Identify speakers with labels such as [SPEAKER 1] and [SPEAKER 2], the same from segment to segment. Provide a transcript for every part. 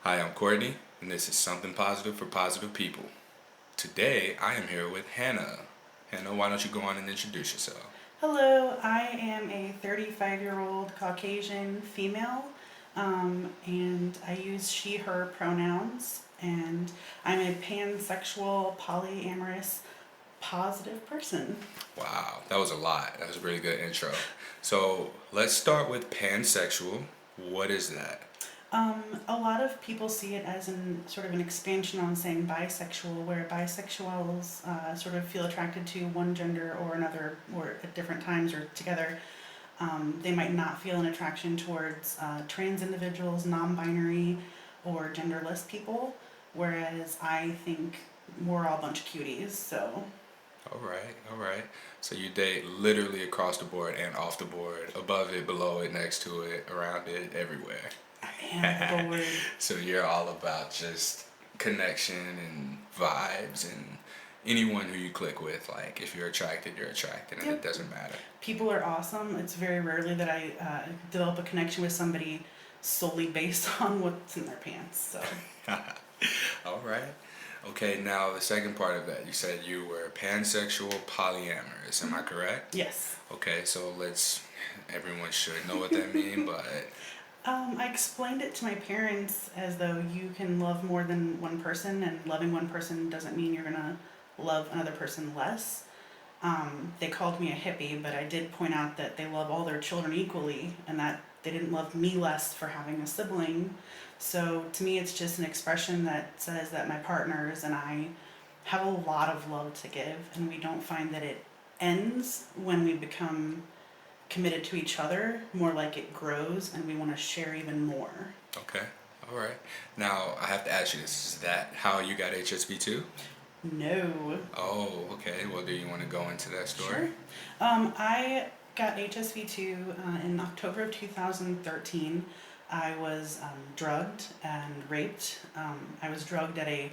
[SPEAKER 1] Hi, I'm Courtney, and this is Something Positive for Positive People. Today, I am here with Hannah. Hannah, why don't you go on and introduce yourself?
[SPEAKER 2] Hello, I am a 35-year-old Caucasian female, and I use she, her pronouns, and I'm a pansexual, polyamorous, positive person.
[SPEAKER 1] Wow, that was a lot. That was a really good intro. So, let's start with pansexual. What is that?
[SPEAKER 2] A lot of people see it as sort of an expansion on saying bisexual, where bisexuals sort of feel attracted to one gender or another, or at different times or together. They might not feel an attraction towards trans individuals, non binary, or genderless people, whereas I think we're all a bunch of cuties, so.
[SPEAKER 1] All right, all right. So, you date literally across the board and off the board, above it, below it, next to it, around it, everywhere.
[SPEAKER 2] I am bored.
[SPEAKER 1] So you're all about just connection and vibes and anyone who you click with. Like if you're attracted, and it
[SPEAKER 2] Yep.
[SPEAKER 1] doesn't matter.
[SPEAKER 2] People are awesome. It's very rarely that I develop a connection with somebody solely based on what's in their pants, so.
[SPEAKER 1] All right. Okay. Now the second part of that, you said you were pansexual, polyamorous. Am I correct?
[SPEAKER 2] Yes.
[SPEAKER 1] Okay. So let's. Everyone should know what that means, but
[SPEAKER 2] I explained it to my parents as though you can love more than one person, and loving one person doesn't mean you're gonna love another person less. They called me a hippie, but I did point out that they love all their children equally, and that they didn't love me less for having a sibling. So to me, it's just an expression that says that my partners and I have a lot of love to give, and we don't find that it ends when we become committed to each other, more like it grows and we want to share even more.
[SPEAKER 1] okay. All right. Now I have to ask you this: is that how you got HSV2?
[SPEAKER 2] No.
[SPEAKER 1] Oh, okay. Well, do you want to go into that story?
[SPEAKER 2] Sure. I got HSV2 in October of 2013. I was drugged and raped. I was drugged at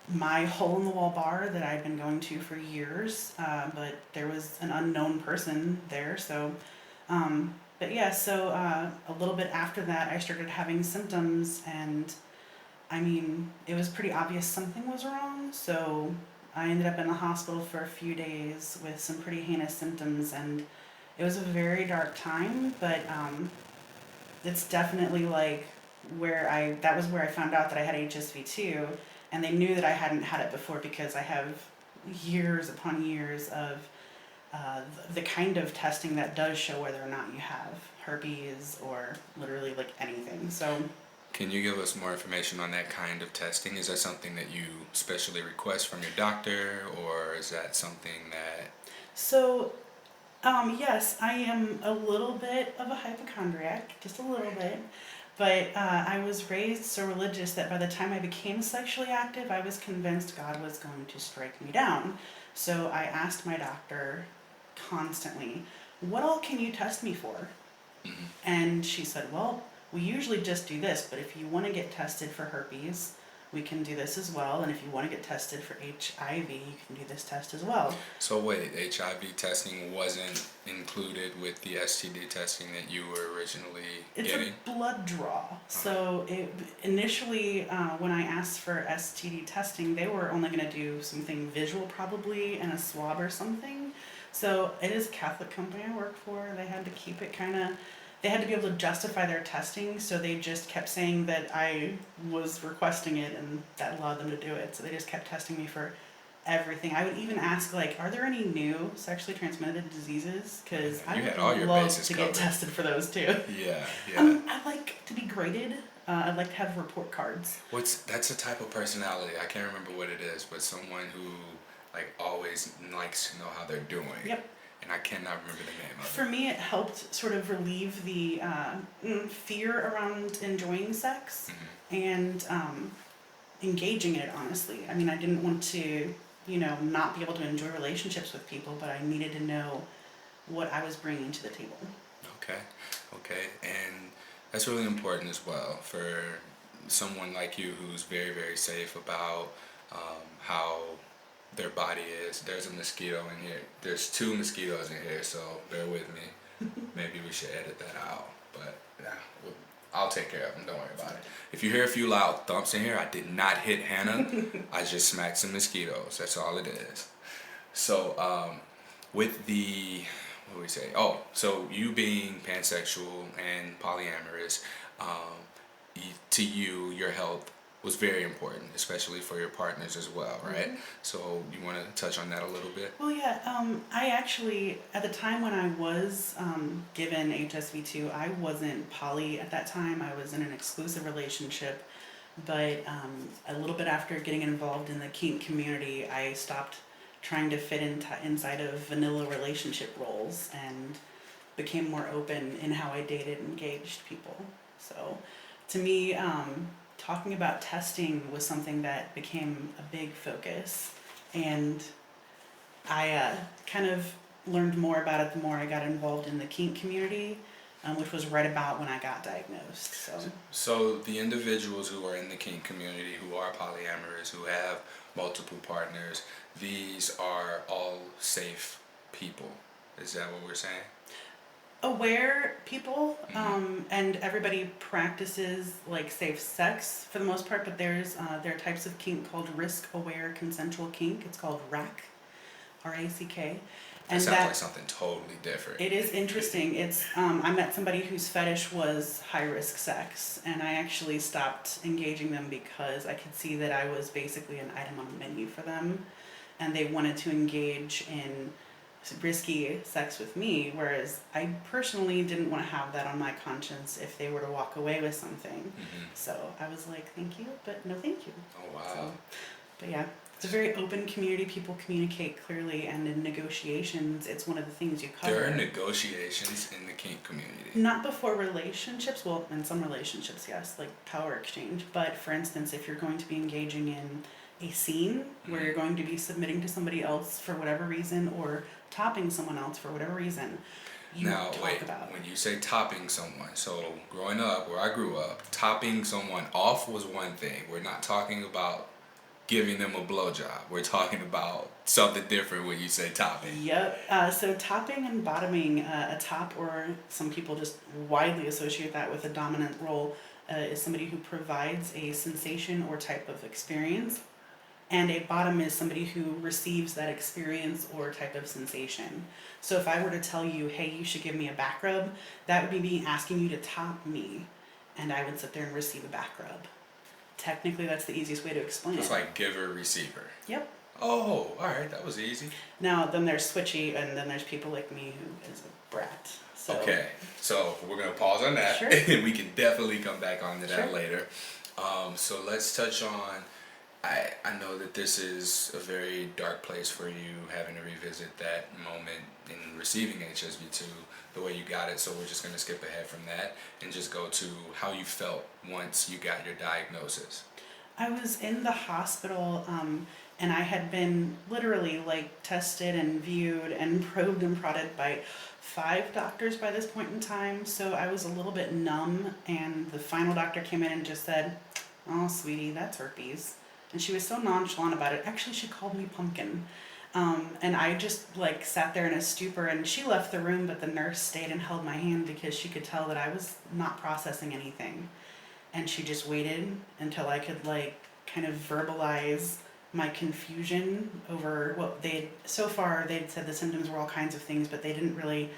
[SPEAKER 2] my hole in the wall bar that I'd been going to for years, but there was an unknown person there, so but yeah, so a little bit after that, I started having symptoms, and I mean, it was pretty obvious something was wrong. So I ended up in the hospital for a few days with some pretty heinous symptoms, and it was a very dark time. But it's definitely like that was where I found out that I had HSV2, and they knew that I hadn't had it before because I have years upon years of the kind of testing that does show whether or not you have herpes or literally like anything. So,
[SPEAKER 1] Can you give us more information on that kind of testing? Is that something that you specially request from your doctor, or is that something that?
[SPEAKER 2] so yes, I am a little bit of a hypochondriac, just a little bit. But I was raised so religious that by the time I became sexually active, I was convinced God was going to strike me down. So I asked my doctor constantly, "What all can you test me for?"
[SPEAKER 1] Mhm.
[SPEAKER 2] And she said, "Well, we usually just do this, but if you want to get tested for herpes, we can do this as well. And if you want to get tested for HIV, you can do this test as well."
[SPEAKER 1] So wait, HIV testing wasn't included with the STD testing that you were originally
[SPEAKER 2] It's a
[SPEAKER 1] getting?
[SPEAKER 2] blood draw. So initially, when I asked for STD testing, they were only going to do something visual probably and a swab or something. So it is a Catholic company I work for. They had to keep it kind of, they had to be able to justify their testing. So they just kept saying that I was requesting it and that allowed them to do it. So they just kept testing me for everything. I would even ask, like, are there any new sexually transmitted diseases? Because I
[SPEAKER 1] You had
[SPEAKER 2] would
[SPEAKER 1] all your
[SPEAKER 2] love
[SPEAKER 1] bases
[SPEAKER 2] to
[SPEAKER 1] covered.
[SPEAKER 2] get tested for those too.
[SPEAKER 1] Yeah, yeah.
[SPEAKER 2] I'd like to be graded. I'd like to have report cards.
[SPEAKER 1] That's a type of personality. I can't remember what it is, but someone who like always likes to know how they're doing.
[SPEAKER 2] Yep.
[SPEAKER 1] And I cannot remember the name of
[SPEAKER 2] For me, it helped sort of relieve the fear around enjoying sex
[SPEAKER 1] it. Hmm.
[SPEAKER 2] and engaging in it, honestly. I mean, I didn't want to, not be able to enjoy relationships with people, but I needed to know what I was bringing to the table.
[SPEAKER 1] Okay, okay, and that's really important as well for someone like you who's very, very safe about how their body is. There's a mosquito in here. There's two mosquitoes in here, so bear with me. Maybe we should edit that out, but yeah, I'll take care of them. Don't worry about it. If you hear a few loud thumps in here, I did not hit Hannah. I just smacked some mosquitoes. That's all it is. So, with the, what do we say? Oh, so you being pansexual and polyamorous, to you, your health was very important, especially for your partners as well, right? So you want to touch on that a little bit?
[SPEAKER 2] Well, yeah, I actually, at the time when I was given HSV2, I wasn't poly at that time. I was in an exclusive relationship. But a little bit after getting involved in the kink community, I stopped trying to fit inside of vanilla relationship roles and became more open in how I dated and engaged people. So to me, talking about testing was something that became a big focus. And I kind of learned more about it the more I got involved in the kink community, which was right about when I got diagnosed.
[SPEAKER 1] So the individuals who are in the kink community, who are polyamorous, who have multiple partners, these are all safe people. Is that what we're saying?
[SPEAKER 2] Aware people, and everybody practices like safe sex for the most part, but there are types of kink called risk aware consensual kink. It's called RACK, RACK.
[SPEAKER 1] That sounds like something totally different.
[SPEAKER 2] It is interesting. It's I met somebody whose fetish was high risk sex, and I actually stopped engaging them because I could see that I was basically an item on the menu for them, and they wanted to engage in risky sex with me, whereas I personally didn't want to have that on my conscience if they were to walk away with something. So I was like, thank you, but no thank you.
[SPEAKER 1] Oh, wow.
[SPEAKER 2] So, but yeah, it's a very open community. People communicate clearly, and in negotiations, it's one of the things you cover.
[SPEAKER 1] There are negotiations in the kink community.
[SPEAKER 2] Not before relationships, well, in some relationships, yes, like power exchange. But for instance, if you're going to be engaging in a scene where you're going to be submitting to somebody else for whatever reason, or topping someone else for whatever reason, you talk about.
[SPEAKER 1] When you say topping someone, so growing up, where I grew up, topping someone off was one thing. We're not talking about giving them a blowjob. We're talking about something different when you say topping.
[SPEAKER 2] Yep. So topping and bottoming, a top, or some people just widely associate that with a dominant role, is somebody who provides a sensation or type of experience. And a bottom is somebody who receives that experience or type of sensation. So if I were to tell you, hey, you should give me a back rub, that would be me asking you to top me, and I would sit there and receive a back rub. Technically, that's the easiest way to explain it.
[SPEAKER 1] It's like giver, receiver.
[SPEAKER 2] Yep.
[SPEAKER 1] Oh, all right, that was easy.
[SPEAKER 2] Now, then there's switchy, and then there's people like me who is a brat. So.
[SPEAKER 1] Okay, so we're going to pause on that.
[SPEAKER 2] Sure.
[SPEAKER 1] We can definitely come back onto that
[SPEAKER 2] Sure.
[SPEAKER 1] later. So let's touch on, I know that this is a very dark place for you, having to revisit that moment in receiving HSV2, the way you got it. So we're just going to skip ahead from that and just go to how you felt once you got your diagnosis.
[SPEAKER 2] I was in the hospital, and I had been literally like tested and viewed and probed and prodded by 5 doctors by this point in time. So I was a little bit numb, and the final doctor came in and just said, "Oh, sweetie, that's herpes." And she was so nonchalant about it. Actually, she called me pumpkin. And I just like sat there in a stupor, and she left the room, but the nurse stayed and held my hand because she could tell that I was not processing anything. And she just waited until I could like kind of verbalize my confusion over what they'd said the symptoms were all kinds of things, but they didn't really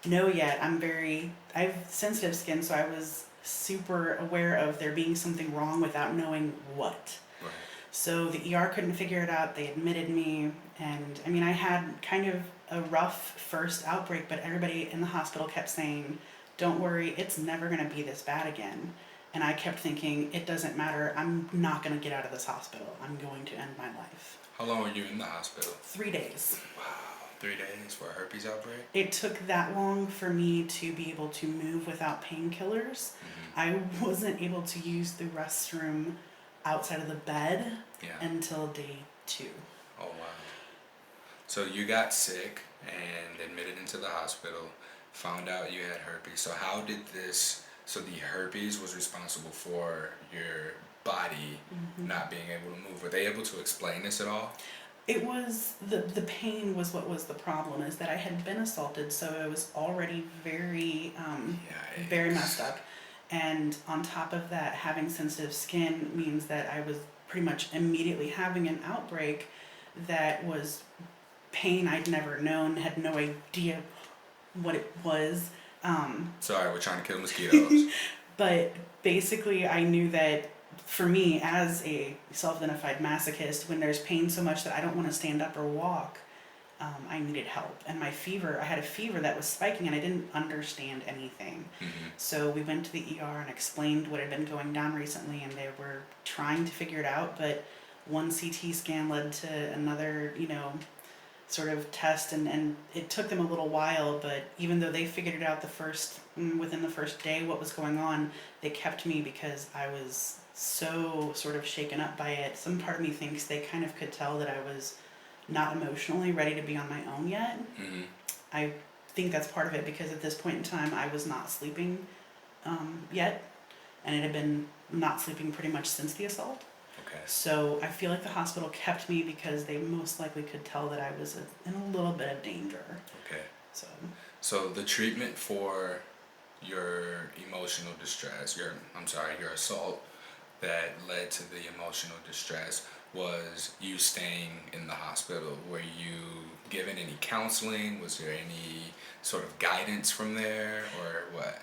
[SPEAKER 2] know yet. I have sensitive skin, so I was super aware of there being something wrong without knowing what.
[SPEAKER 1] Right.
[SPEAKER 2] So the ER couldn't figure it out. They admitted me, and I mean, I had kind of a rough first outbreak, but everybody in the hospital kept saying, "Don't worry, it's never going to be this bad again." And I kept thinking, it doesn't matter, I'm not going to get out of this hospital. I'm going to end my life.
[SPEAKER 1] How long were you in the hospital?
[SPEAKER 2] 3 days.
[SPEAKER 1] Wow, 3 days for a herpes outbreak?
[SPEAKER 2] It took that long for me to be able to move without painkillers. I wasn't able to use the restroom outside of the bed until day 2.
[SPEAKER 1] Oh, wow. So you got sick and admitted into the hospital, found out you had herpes. So how did this... So the herpes was responsible for your body not being able to move. Were they able to explain this at all?
[SPEAKER 2] It was, the pain was what was the problem, is that I had been assaulted, so I was already very, very messed up. And on top of that, having sensitive skin means that I was pretty much immediately having an outbreak that was pain I'd never known, had no idea what it was.
[SPEAKER 1] Sorry, we're trying to kill mosquitoes.
[SPEAKER 2] But basically, I knew that for me, as a self identified masochist, when there's pain so much that I don't want to stand up or walk, I needed help. And my fever, I had a fever that was spiking and I didn't understand anything. So we went to the ER and explained what had been going down recently, and they were trying to figure it out. But one CT scan led to another, sort of test, and it took them a little while, but even though they figured it out within the first day what was going on, they kept me because I was so sort of shaken up by it. Some part of me thinks they kind of could tell that I was not emotionally ready to be on my own yet. I think that's part of it, because at this point in time I was not sleeping yet, and it had been not sleeping pretty much since the assault.
[SPEAKER 1] Okay.
[SPEAKER 2] So I feel like the hospital kept me because they most likely could tell that I was in a little bit of danger.
[SPEAKER 1] Okay.
[SPEAKER 2] So
[SPEAKER 1] the treatment for your emotional distress, your assault that led to the emotional distress was you staying in the hospital. Were you given any counseling? Was there any sort of guidance from there, or what?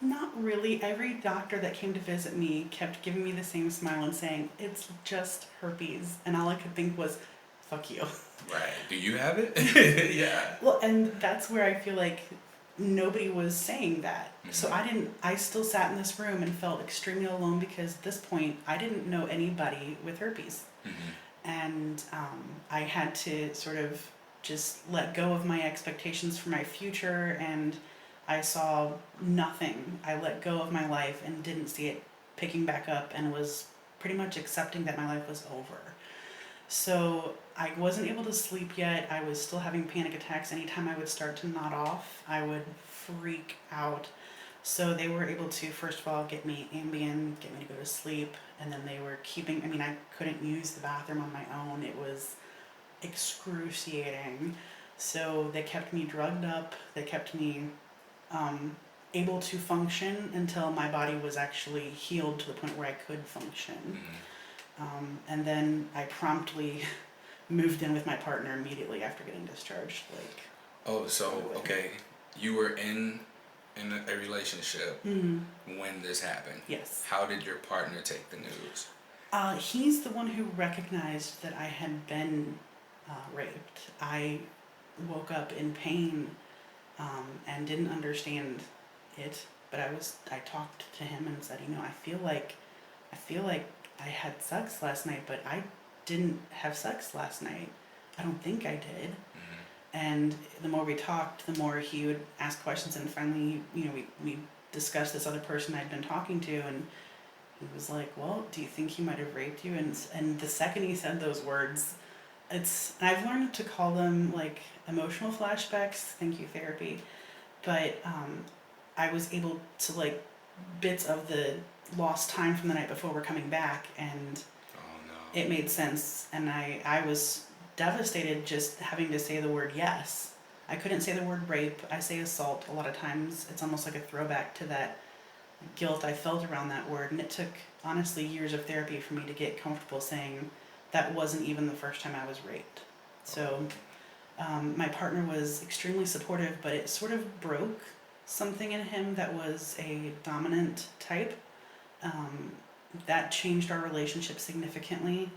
[SPEAKER 2] Not really. Every doctor that came to visit me kept giving me the same smile and saying, "It's just herpes." And all I could think was, "Fuck you."
[SPEAKER 1] Right. Do you have it? Yeah.
[SPEAKER 2] Well, and that's where I feel like nobody was saying that. So
[SPEAKER 1] Mm-hmm.
[SPEAKER 2] I still sat in this room and felt extremely alone, because at this point I didn't know anybody with herpes. And I had to sort of just let go of my expectations for my future, and I saw nothing. I let go of my life and didn't see it picking back up, and was pretty much accepting that my life was over. So I wasn't able to sleep yet. I was still having panic attacks. Anytime I would start to nod off, I would freak out. So they were able to, first of all, get me Ambien, get me to go to sleep, and then they were I couldn't use the bathroom on my own. It was excruciating. So they kept me drugged up. They kept me able to function until my body was actually healed to the point where I could function. And then I promptly moved in with my partner immediately after getting discharged.
[SPEAKER 1] Oh, so okay, you were in a relationship when this happened.
[SPEAKER 2] Yes.
[SPEAKER 1] How did your partner take the news?
[SPEAKER 2] He's the one who recognized that I had been raped. I woke up in pain and didn't understand it, but I talked to him and said, I feel like I had sex last night, but I didn't have sex last night. I don't think I did. And the more we talked, the more he would ask questions, and finally, we discussed this other person I'd been talking to, and he was like, "Well, do you think he might have raped you?" And the second he said those words, I've learned to call them like emotional flashbacks. Thank you, therapy. But I was able to, like, bits of the lost time from the night before were coming back, and
[SPEAKER 1] Oh no.
[SPEAKER 2] it made sense. And I was devastated just having to say the word yes. I couldn't say the word rape. I say assault a lot of times. It's almost like a throwback to that guilt I felt around that word. And it took, honestly, years of therapy for me to get comfortable saying that wasn't even the first time I was raped. So my partner was extremely supportive, but it sort of broke something in him that was a dominant type. That changed our relationship significantly.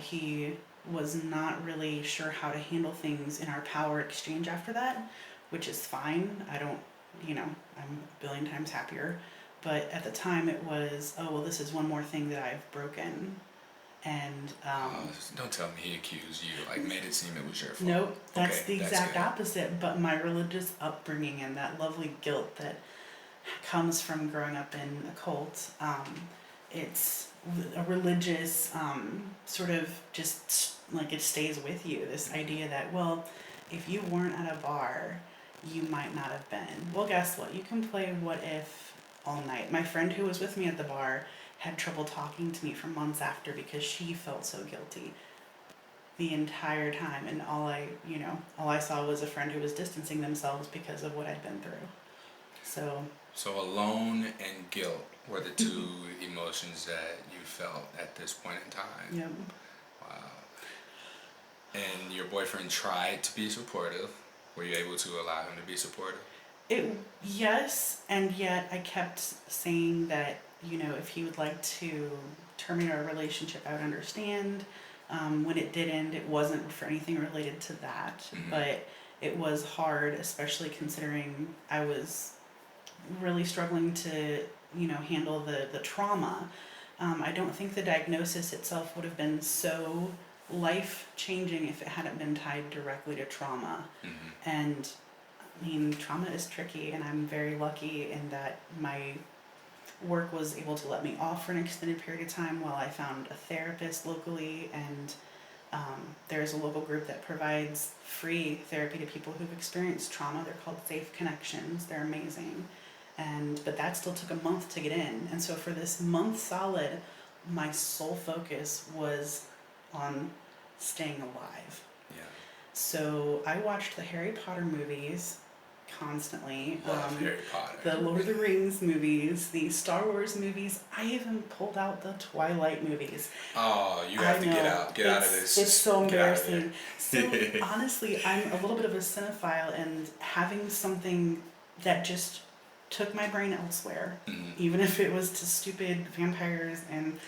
[SPEAKER 2] He was not really sure how to handle things in our power exchange after that, which is fine. I'm a billion times happier. But at the time it was, oh, well, this is one more thing that I've broken. And
[SPEAKER 1] Don't tell me he accused you, like made it seem it was your fault.
[SPEAKER 2] nope, that's
[SPEAKER 1] Okay,
[SPEAKER 2] the
[SPEAKER 1] that's
[SPEAKER 2] exact
[SPEAKER 1] good.
[SPEAKER 2] opposite. But my religious upbringing and that lovely guilt that comes from growing up in a cult, it's a religious sort of just like it stays with you. This idea that, well, if you weren't at a bar, you might not have been. Well, guess what? You can play what if all night. My friend who was with me at the bar had trouble talking to me for months after because she felt so guilty the entire time, and all I saw was a friend who was distancing themselves because of what I'd been through. So
[SPEAKER 1] So alone and guilt were the two emotions that you felt at this point in time.
[SPEAKER 2] Yep.
[SPEAKER 1] Wow. And your boyfriend tried to be supportive. Were you able to allow him to be supportive?
[SPEAKER 2] Yes, and yet I kept saying that, if he would like to terminate our relationship, I would understand. When it did end, it wasn't for anything related to that, but it was hard, especially considering I was really struggling to, handle the trauma. I don't think the diagnosis itself would have been so life changing if it hadn't been tied directly to trauma. And I mean, trauma is tricky, and I'm very lucky in that my work was able to let me off for an extended period of time while I found a therapist locally, and there's a local group that provides free therapy to people who've experienced trauma. They're called Safe Connections. They're amazing. But that still took a month to get in. And so for this month solid, my sole focus was on staying alive.
[SPEAKER 1] Yeah.
[SPEAKER 2] So I watched the Harry Potter movies constantly.
[SPEAKER 1] Love Harry Potter.
[SPEAKER 2] The Lord of the Rings movies, the Star Wars movies. I even pulled out the Twilight movies.
[SPEAKER 1] Oh, you have to get out of this.
[SPEAKER 2] It's so
[SPEAKER 1] Get out of
[SPEAKER 2] embarrassing. So honestly, I'm a little bit of a cinephile, and having something that just took my brain elsewhere, even if it was to stupid vampires and,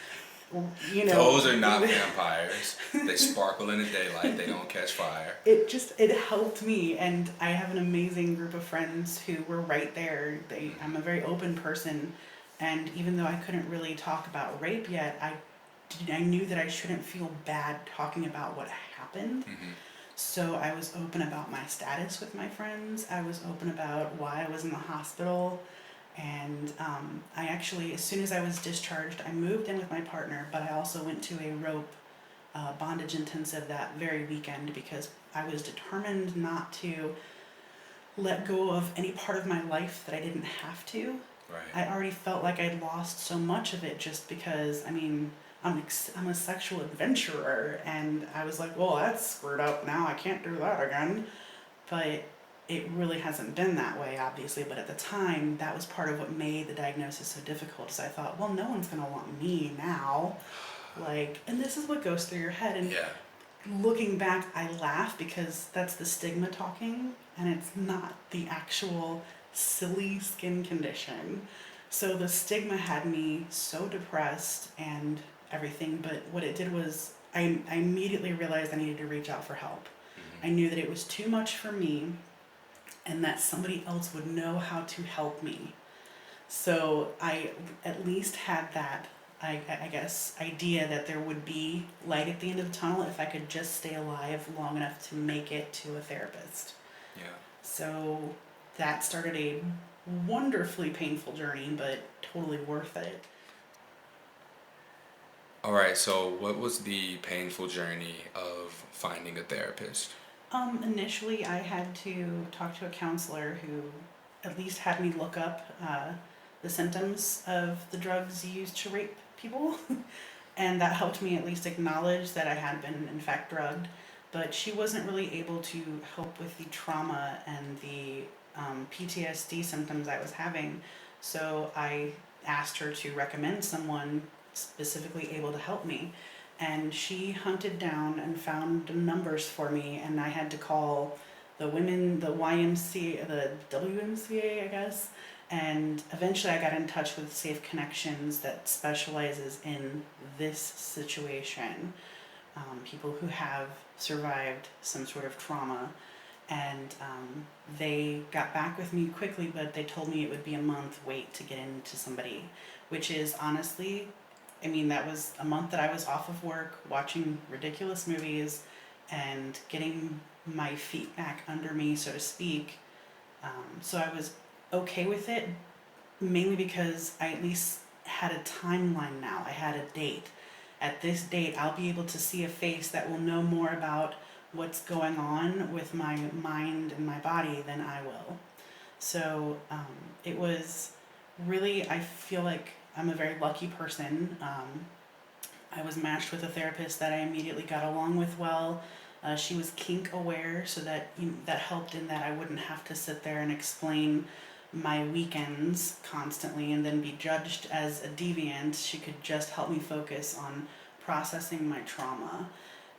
[SPEAKER 1] Those are not vampires. They sparkle in the daylight. They don't catch fire.
[SPEAKER 2] It helped me, and I have an amazing group of friends who were right there. I'm a very open person, and even though I couldn't really talk about rape yet, I knew that I shouldn't feel bad talking about what happened. So I was open about my status with my friends. I was open about why I was in the hospital. And I actually, as soon as I was discharged, I moved in with my partner, but I also went to a rope bondage intensive that very weekend because I was determined not to let go of any part of my life that I didn't have to.
[SPEAKER 1] Right.
[SPEAKER 2] I already felt like I'd lost so much of it just because, I'm a sexual adventurer, and I was like, well, that's screwed up now, I can't do that again. But it really hasn't been that way, obviously, but at the time, that was part of what made the diagnosis so difficult, so I thought, well, no one's gonna want me now. And this is what goes through your head, and looking back, I laugh because that's the stigma talking, and it's not the actual silly skin condition. So the stigma had me so depressed and everything, but what it did was I immediately realized I needed to reach out for help. I knew that it was too much for me and that somebody else would know how to help me. So I at least had that, I guess, idea that there would be light at the end of the tunnel if I could just stay alive long enough to make it to a therapist.
[SPEAKER 1] Yeah.
[SPEAKER 2] So that started a wonderfully painful journey, but totally worth it.
[SPEAKER 1] All right, so what was the painful journey of finding a therapist?
[SPEAKER 2] Initially, I had to talk to a counselor who at least had me look up the symptoms of the drugs used to rape people, and that helped me at least acknowledge that I had been, in fact, drugged. But she wasn't really able to help with the trauma and the PTSD symptoms I was having, so I asked her to recommend someone specifically able to help me, and she hunted down and found numbers for me, and I had to call the YMCA, the WMCA, I guess, and eventually I got in touch with Safe Connections that specializes in this situation, people who have survived some sort of trauma, and they got back with me quickly, but they told me it would be a month wait to get into somebody, which is honestly, that was a month that I was off of work, watching ridiculous movies, and getting my feet back under me, so to speak. So I was okay with it, mainly because I at least had a timeline now. I had a date. At this date, I'll be able to see a face that will know more about what's going on with my mind and my body than I will. So it was really, I feel like I'm a very lucky person. I was matched with a therapist that I immediately got along with well. She was kink aware, so that that helped in that I wouldn't have to sit there and explain my weekends constantly and then be judged as a deviant. She could just help me focus on processing my trauma.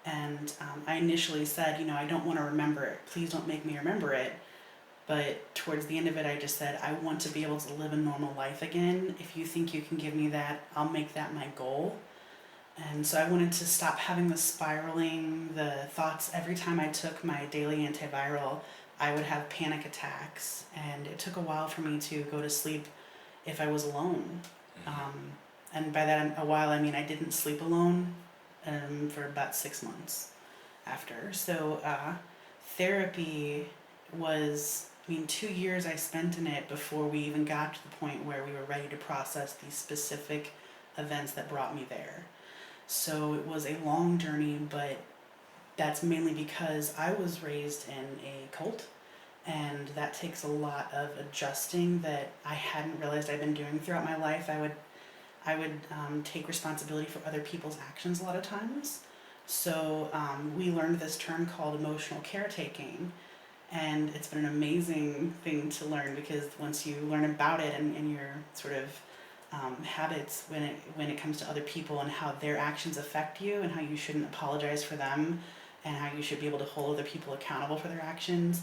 [SPEAKER 2] And I initially said, I don't want to remember it. Please don't make me remember it. But towards the end of it, I just said, I want to be able to live a normal life again. If you think you can give me that, I'll make that my goal. And so I wanted to stop having the spiraling, the thoughts. Every time I took my daily antiviral, I would have panic attacks. And it took a while for me to go to sleep if I was alone. And by that a while, I mean I didn't sleep alone for about 6 months after. So therapy was, 2 years I spent in it before we even got to the point where we were ready to process these specific events that brought me there. So it was a long journey, but that's mainly because I was raised in a cult, and that takes a lot of adjusting that I hadn't realized I'd been doing throughout my life. I would take responsibility for other people's actions a lot of times. So we learned this term called emotional caretaking, and it's been an amazing thing to learn, because once you learn about it and your sort of habits when it comes to other people and how their actions affect you and how you shouldn't apologize for them and how you should be able to hold other people accountable for their actions,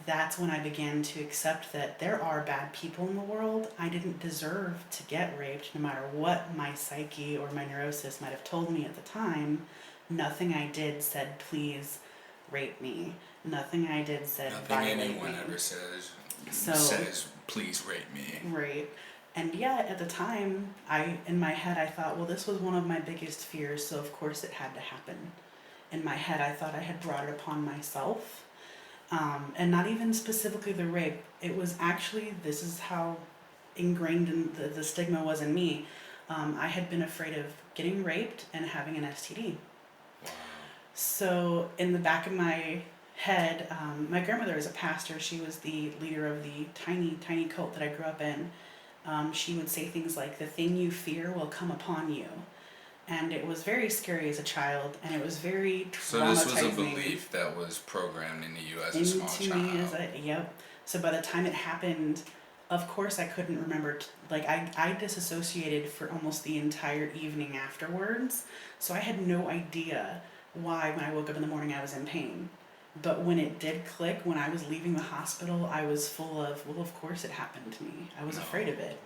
[SPEAKER 2] that's when I began to accept that there are bad people in the world. I didn't deserve to get raped, no matter what my psyche or my neurosis might have told me at the time. Nothing I did said, please rape me. Nothing I did said,
[SPEAKER 1] Nothing
[SPEAKER 2] violate
[SPEAKER 1] anyone
[SPEAKER 2] me.
[SPEAKER 1] ever says, please rape me.
[SPEAKER 2] Right. And yet, at the time, in my head, I thought, well, this was one of my biggest fears, so of course it had to happen. In my head, I thought I had brought it upon myself. And not even specifically the rape. It was actually, this is how ingrained in the stigma was in me. I had been afraid of getting raped and having an STD.
[SPEAKER 1] Wow.
[SPEAKER 2] So in the back of my head, my grandmother was a pastor. She was the leader of the tiny cult that I grew up in. She would say things like, the thing you fear will come upon you. And it was very scary as a child, and it was very traumatizing.
[SPEAKER 1] So this was a belief that was programmed into you as a small child.
[SPEAKER 2] Yep. So by the time it happened, of course I couldn't remember, I disassociated for almost the entire evening afterwards. So I had no idea why when I woke up in the morning I was in pain. But when it did click, when I was leaving the hospital, I was full of, well, of course it happened to me. I was afraid of it.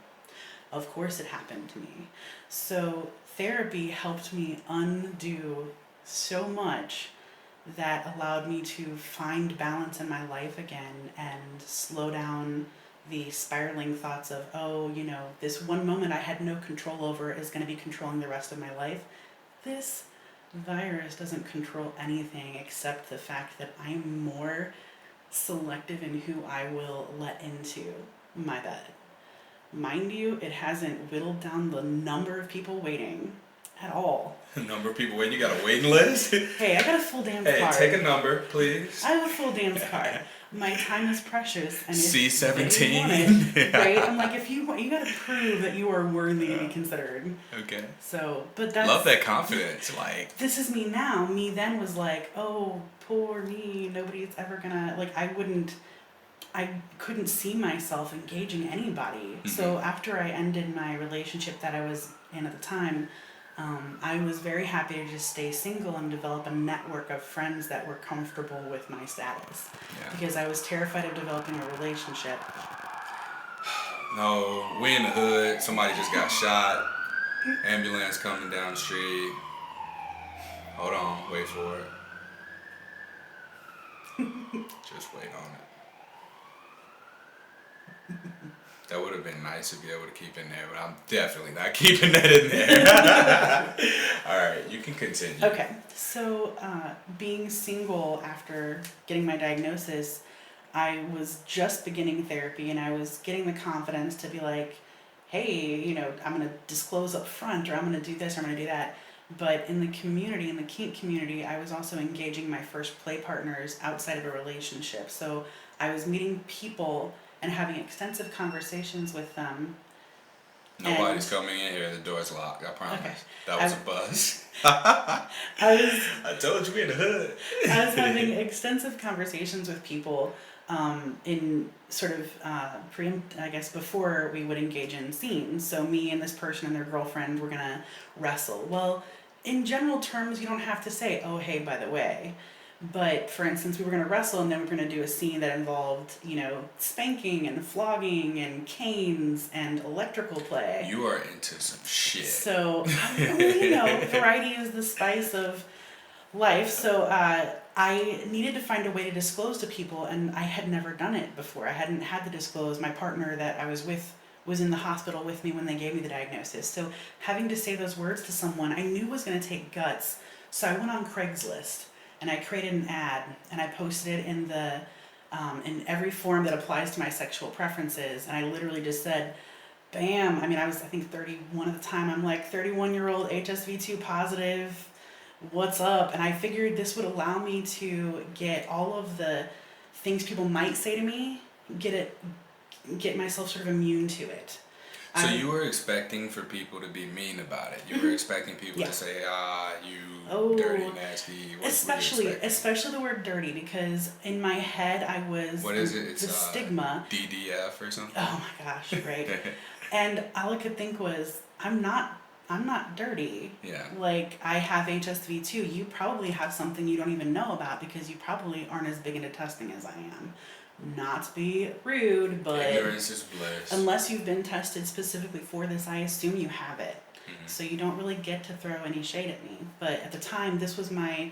[SPEAKER 2] Of course it happened to me. So therapy helped me undo so much that allowed me to find balance in my life again and slow down the spiraling thoughts of, this one moment I had no control over is going to be controlling the rest of my life. This virus doesn't control anything except the fact that I'm more selective in who I will let into my bed. Mind you, it hasn't whittled down the number of people waiting at all.
[SPEAKER 1] The number of people waiting? You got a waiting list?
[SPEAKER 2] Hey, I got a full dance card.
[SPEAKER 1] Hey, take a number, please.
[SPEAKER 2] I have a full dance card. My time is precious. And
[SPEAKER 1] C17.
[SPEAKER 2] Right? I'm like, if you got to prove that you are worthy to be considered.
[SPEAKER 1] Okay.
[SPEAKER 2] So, but that's...
[SPEAKER 1] Love that confidence,
[SPEAKER 2] This is me now. Me then was like, oh, poor me. Nobody's ever gonna... I couldn't see myself engaging anybody. Mm-hmm. So after I ended my relationship that I was in at the time, I was very happy to just stay single and develop a network of friends that were comfortable with my status. Yeah. Because I was terrified of developing a relationship.
[SPEAKER 1] No, we in the hood. Somebody just got shot. Ambulance coming down the street. Hold on, wait for it. Just wait on it. That would have been nice to be able to keep in there, but I'm definitely not keeping that in there. All right, you can continue.
[SPEAKER 2] Okay, so being single after getting my diagnosis, I was just beginning therapy, and I was getting the confidence to be like, hey, I'm going to disclose up front, or I'm going to do this, or I'm going to do that. But in the community, in the kink community, I was also engaging my first play partners outside of a relationship. So I was meeting people and having extensive conversations with them.
[SPEAKER 1] Nobody's coming in here. The door's locked. I promise. Okay. That was a buzz.
[SPEAKER 2] I
[SPEAKER 1] told you we in the hood.
[SPEAKER 2] I was having extensive conversations with people in sort of I guess before we would engage in scenes. So me and this person and their girlfriend were gonna wrestle. Well, in general terms, you don't have to say, "Oh, hey, by the way." But for instance, we were gonna wrestle, and then we were gonna do a scene that involved, spanking and flogging and canes and electrical play.
[SPEAKER 1] You are into some shit.
[SPEAKER 2] So, variety is the spice of life. So I needed to find a way to disclose to people, and I had never done it before. I hadn't had to disclose. My partner that I was with was in the hospital with me when they gave me the diagnosis. So having to say those words to someone I knew was going to take guts. So I went on Craigslist and I created an ad and I posted it in every form that applies to my sexual preferences. And I literally just said, bam. I mean, I think 31 at the time. I'm like 31-year-old HSV2 positive. What's up? And I figured this would allow me to get all of the things people might say to me, get myself sort of immune to it.
[SPEAKER 1] So you were expecting for people to be mean about it. You were expecting people to say, you dirty, nasty.
[SPEAKER 2] Especially the word dirty, because in my head I was...
[SPEAKER 1] What is it? It's
[SPEAKER 2] the stigma.
[SPEAKER 1] DDF or something?
[SPEAKER 2] Oh my gosh, right. And all I could think was, I'm not dirty.
[SPEAKER 1] Yeah.
[SPEAKER 2] Like, I have HSV too. You probably have something you don't even know about because you probably aren't as big into testing as I am. Not to be rude, but
[SPEAKER 1] ignorance is bliss.
[SPEAKER 2] Unless you've been tested specifically for this, I assume you have it.
[SPEAKER 1] Mm-hmm.
[SPEAKER 2] So you don't really get to throw any shade at me. But at the time, this was my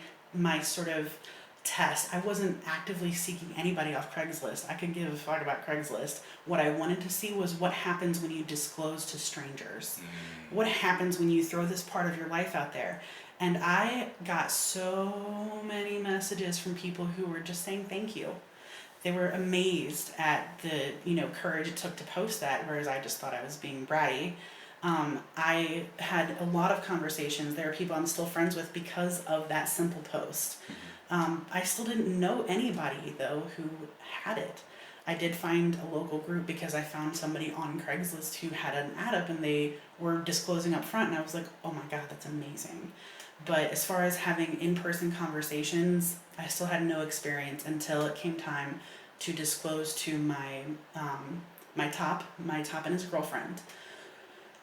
[SPEAKER 2] sort of test. I wasn't actively seeking anybody off Craigslist. I could give a fuck about Craigslist. What I wanted to see was what happens when you disclose to strangers.
[SPEAKER 1] Mm-hmm.
[SPEAKER 2] What happens when you throw this part of your life out there? And I got so many messages from people who were just saying thank you. They were amazed at the courage it took to post that, whereas I just thought I was being bratty. I had a lot of conversations. There are people I'm still friends with because of that simple post. I still didn't know anybody, though, who had it. I did find a local group because I found somebody on Craigslist who had an ad up and they were disclosing up front, and I was like, oh my God, that's amazing. But as far as having in-person conversations, I still had no experience until it came time to disclose to my top and his girlfriend.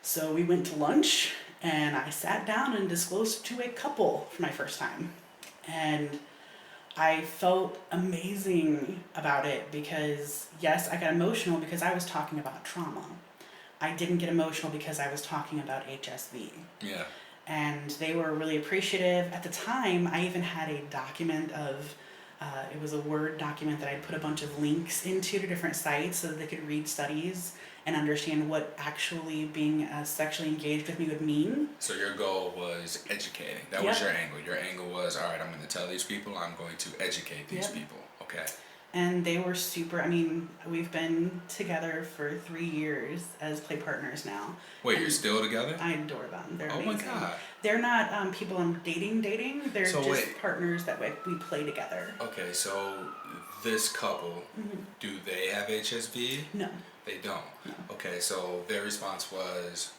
[SPEAKER 2] So we went to lunch and I sat down and disclosed to a couple for my first time. And I felt amazing about it because, yes, I got emotional because I was talking about trauma. I didn't get emotional because I was talking about HSV.
[SPEAKER 1] Yeah.
[SPEAKER 2] And they were really appreciative. At the time, I even had a document of, it was a Word document that I put a bunch of links into to different sites so that they could read studies and understand what actually being sexually engaged with me would mean.
[SPEAKER 1] So your goal was educating. That was your angle. Your angle was, all right, I'm going to tell these people, I'm going to educate these people. Okay.
[SPEAKER 2] And they were super, we've been together for 3 years as play partners now.
[SPEAKER 1] Wait, you're still together?
[SPEAKER 2] I adore them. They're amazing.
[SPEAKER 1] My God.
[SPEAKER 2] They're not people I'm dating. They're just partners that we play together.
[SPEAKER 1] Okay, so this couple, do they have HSV?
[SPEAKER 2] No.
[SPEAKER 1] They don't?
[SPEAKER 2] No.
[SPEAKER 1] Okay, so their response was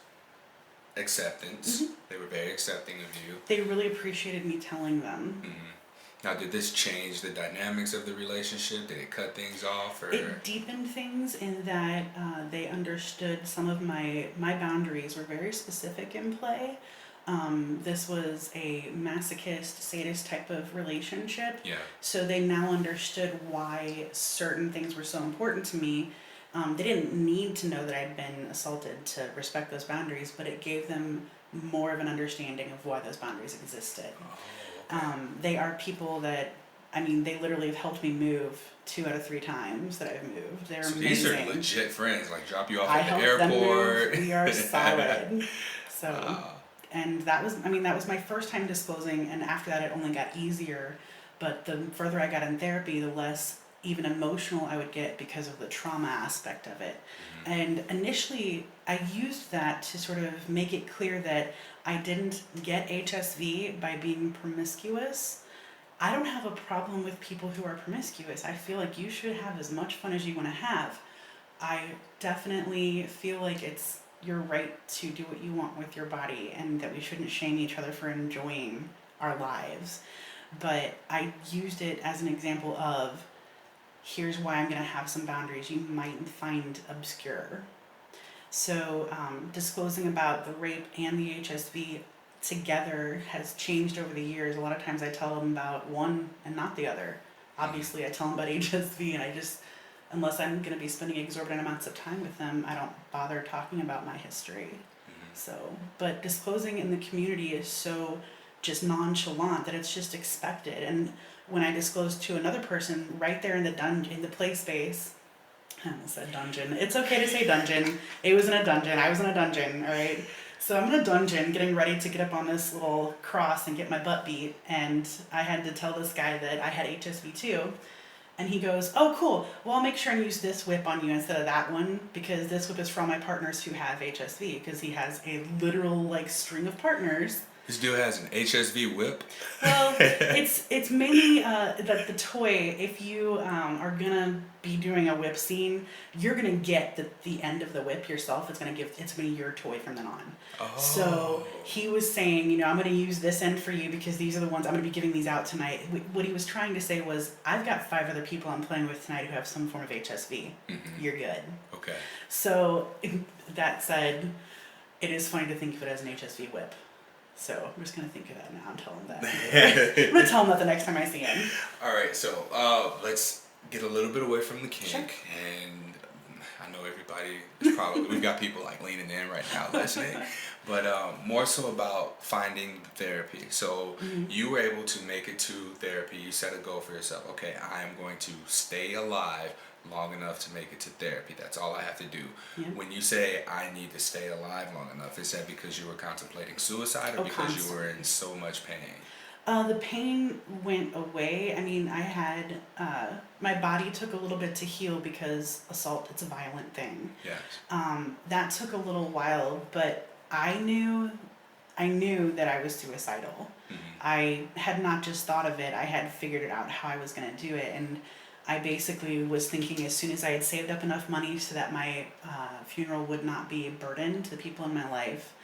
[SPEAKER 1] acceptance. They were very accepting of you.
[SPEAKER 2] They really appreciated me telling them.
[SPEAKER 1] Now, did this change the dynamics of the relationship? Did it cut things off? Or?
[SPEAKER 2] It deepened things in that they understood some of my boundaries were very specific in play. This was a masochist, sadist type of relationship.
[SPEAKER 1] Yeah.
[SPEAKER 2] So they now understood why certain things were so important to me. They didn't need to know that I'd been assaulted to respect those boundaries, but it gave them more of an understanding of why those boundaries existed.
[SPEAKER 1] Oh, okay.
[SPEAKER 2] They are people that, they literally have helped me move 2 out of 3 times that I've moved. They're amazing.
[SPEAKER 1] These are legit friends, like drop you off
[SPEAKER 2] I
[SPEAKER 1] at the airport.
[SPEAKER 2] We are solid. So, and that was my first time disclosing, and after that it only got easier. But the further I got in therapy, the less even emotional I would get because of the trauma aspect of it. And initially, I used that to sort of make it clear that I didn't get HSV by being promiscuous. I don't have a problem with people who are promiscuous. I feel like you should have as much fun as you want to have. I definitely feel like it's your right to do what you want with your body and that we shouldn't shame each other for enjoying our lives. But I used it as an example of here's why I'm going to have some boundaries you might find obscure. So, disclosing about the rape and the HSV together has changed over the years. A lot of times I tell them about one and not the other. Obviously, I tell them about HSV, and I just, unless I'm going to be spending exorbitant amounts of time with them, I don't bother talking about my history. So, but disclosing in the community is so just nonchalant that it's just expected. And when I disclose to another person right there in the in the play space, I almost said dungeon. It's okay to say dungeon. It was in a dungeon. I was in a dungeon, all right? So I'm in a dungeon getting ready to get up on this little cross and get my butt beat. And I had to tell this guy that I had HSV too. And he goes, oh, cool. Well, I'll make sure and use this whip on you instead of that one, because this whip is for all my partners who have HSV, because he has a literal, like, string of partners.
[SPEAKER 1] This dude has an HSV whip.
[SPEAKER 2] Well, it's mainly the toy. If you are gonna be doing a whip scene, you're gonna get the end of the whip yourself. It's gonna be your toy from then on.
[SPEAKER 1] Oh.
[SPEAKER 2] So he was saying, I'm gonna use this end for you because these are the ones I'm gonna be giving these out tonight. What he was trying to say was, I've got 5 other people I'm playing with tonight who have some form of HSV.
[SPEAKER 1] Mm-hmm.
[SPEAKER 2] You're good.
[SPEAKER 1] Okay.
[SPEAKER 2] So that said, it is funny to think of it as an HSV whip. So I'm just going to think of that now and tell him that. I'm going to tell him that the next time I see him.
[SPEAKER 1] All right, so let's get a little bit away from the kink.
[SPEAKER 2] Sure.
[SPEAKER 1] And I know everybody is probably, we've got people like leaning in right now listening, but more so about finding therapy. So you were able to make it to therapy. You set a goal for yourself. Okay, I am going to stay alive long enough to make it to therapy. That's all I have to do.
[SPEAKER 2] Yeah.
[SPEAKER 1] When you say I need to stay alive long enough, is that because you were contemplating suicide or because you were in so much pain?
[SPEAKER 2] The pain went away. I mean, I had, my body took a little bit to heal because assault, it's a violent thing.
[SPEAKER 1] Yes.
[SPEAKER 2] That took a little while, but I knew that I was suicidal. I had not just thought of it, I had figured it out how I was going to do it. And I basically was thinking as soon as I had saved up enough money so that my funeral would not be a burden to the people in my life,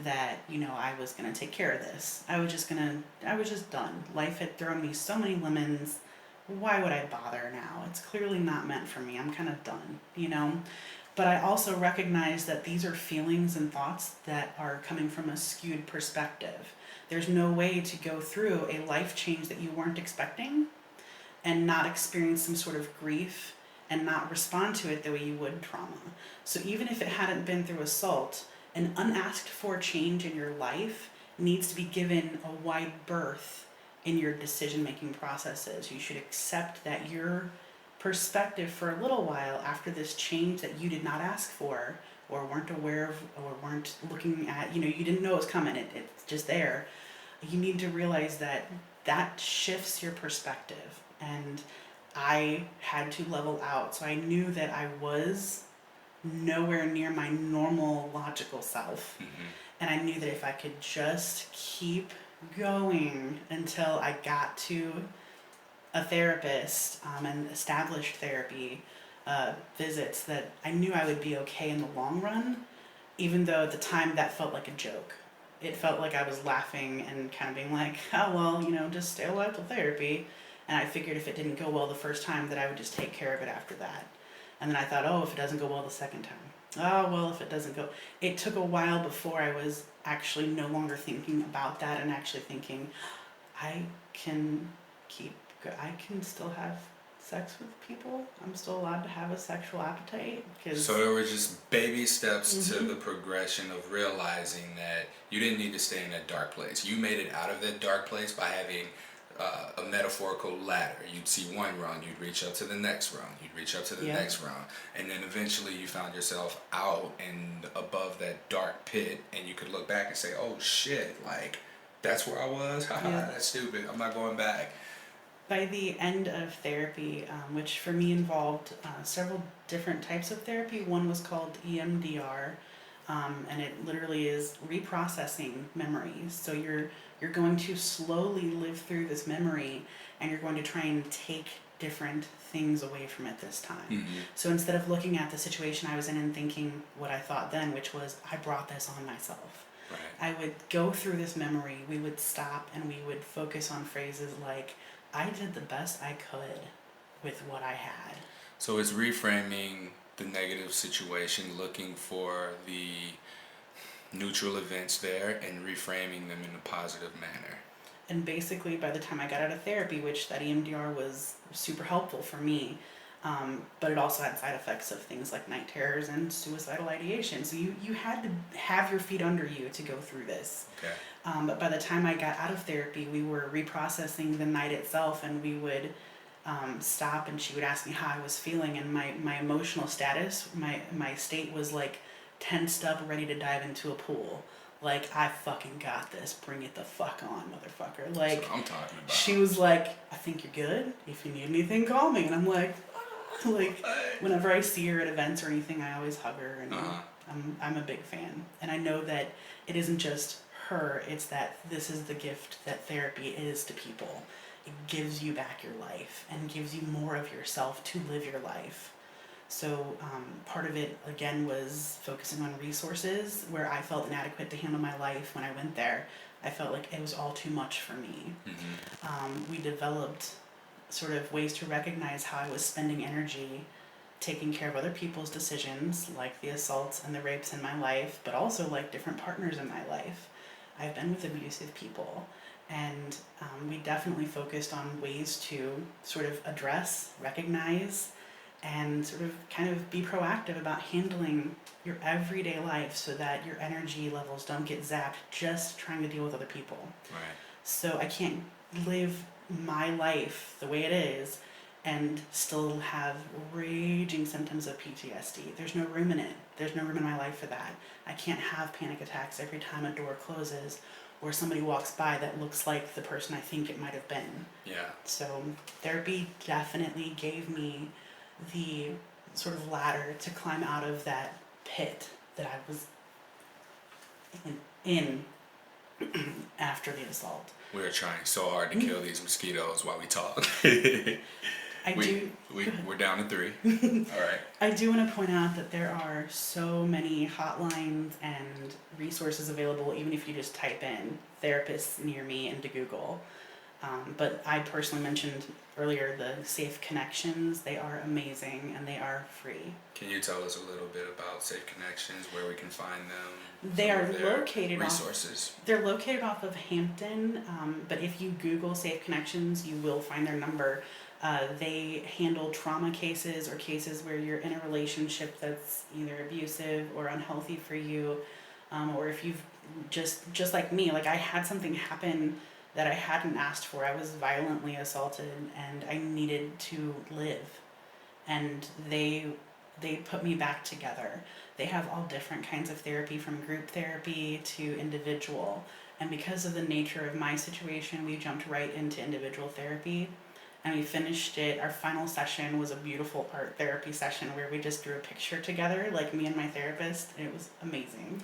[SPEAKER 2] that, I was going to take care of this. I was just done. Life had thrown me so many lemons. Why would I bother now? It's clearly not meant for me. I'm kind of done, But I also recognize that these are feelings and thoughts that are coming from a skewed perspective. There's no way to go through a life change that you weren't expecting and not experience some sort of grief and not respond to it the way you would trauma. So even if it hadn't been through assault, an unasked for change in your life needs to be given a wide berth in your decision-making processes. You should accept that your perspective for a little while after this change that you did not ask for or weren't aware of or weren't looking at, you didn't know it was coming, it's just there. You need to realize that shifts your perspective. And I had to level out. So I knew that I was nowhere near my normal logical self. And I knew that if I could just keep going until I got to a therapist and established therapy visits, that I knew I would be okay in the long run, even though at the time that felt like a joke. It felt like I was laughing and kind of being like, oh, well, just stay alive till therapy. And I figured if it didn't go well the first time, that I would just take care of it after that. And then I thought, oh, if it doesn't go well the second time. Oh, well, if it doesn't go... It took a while before I was actually no longer thinking about that and actually thinking, I can still have sex with people. I'm still allowed to have a sexual appetite.
[SPEAKER 1] So there were just baby steps to the progression of realizing that you didn't need to stay in that dark place. You made it out of that dark place by having a metaphorical ladder. You'd see one rung, you'd reach up to the next rung, you'd reach up to the next rung, and then eventually you found yourself out and above that dark pit, and you could look back and say, oh shit, like, that's where I was? Haha, that's stupid, I'm not going back.
[SPEAKER 2] By the end of therapy, which for me involved several different types of therapy, one was called EMDR, and it literally is reprocessing memories. So you're going to slowly live through this memory, and you're going to try and take different things away from it this time. So instead of looking at the situation I was in and thinking what I thought then, which was, I brought this on myself. I would go through this memory, we would stop, and we would focus on phrases like, I did the best I could. with what I had.
[SPEAKER 1] So it's reframing the negative situation, looking for the neutral events there and reframing them in a positive manner.
[SPEAKER 2] And basically, by the time I got out of therapy, which that EMDR was super helpful for me, but it also had side effects of things like night terrors and suicidal ideation. So you had to have your feet under you to go through this.
[SPEAKER 1] Okay.
[SPEAKER 2] But by the time I got out of therapy, we were reprocessing the night itself, and we would stop, and she would ask me how I was feeling, and my emotional status, my state was like tensed up, ready to dive into a pool. Like, I fucking got this. Bring it the fuck on, motherfucker. Like,
[SPEAKER 1] That's what I'm talking about.
[SPEAKER 2] she was like, I think you're good. If you need anything, call me. And I'm like, ah. Like, whenever I see her at events or anything, I always hug her, and I'm a big fan. And I know that it isn't just her, it's that this is the gift that therapy is to people. It gives you back your life and gives you more of yourself to live your life. So part of it, again, was focusing on resources where I felt inadequate to handle my life when I went there. I felt like it was all too much for me. We developed sort of ways to recognize how I was spending energy taking care of other people's decisions, like the assaults and the rapes in my life, but also like different partners in my life. I've been with abusive people, and we definitely focused on ways to sort of address, recognize, and sort of kind of be proactive about handling your everyday life so that your energy levels don't get zapped just trying to deal with other people.
[SPEAKER 1] Right.
[SPEAKER 2] So I can't live my life the way it is and still have raging symptoms of PTSD. There's no room in it. There's no room in my life for that. I can't have panic attacks every time a door closes or somebody walks by that looks like the person I think it might have been.
[SPEAKER 1] Yeah.
[SPEAKER 2] So therapy definitely gave me the sort of ladder to climb out of that pit that I was in after the assault.
[SPEAKER 1] We are trying so hard to kill these mosquitoes while we talk. We're down to 3. All right.
[SPEAKER 2] I do want to point out that there are so many hotlines and resources available, even if you just type in therapists near me into Google. But I personally mentioned earlier the Safe Connections. They are amazing and they are free.
[SPEAKER 1] Can you tell us a little bit about Safe Connections, where we can find them?
[SPEAKER 2] They are located
[SPEAKER 1] resources.
[SPEAKER 2] They're located off of Hampton, but if you Google Safe Connections, you will find their number. They handle trauma cases or cases where you're in a relationship that's either abusive or unhealthy for you, or if you've just like me, like I had something happen that I hadn't asked for. I was violently assaulted and I needed to live, and they put me back together. They have all different kinds of therapy, from group therapy to individual, and because of the nature of my situation, we jumped right into individual therapy. And we finished it. Our final session was a beautiful art therapy session where we just drew a picture together, like me and my therapist, and it was amazing.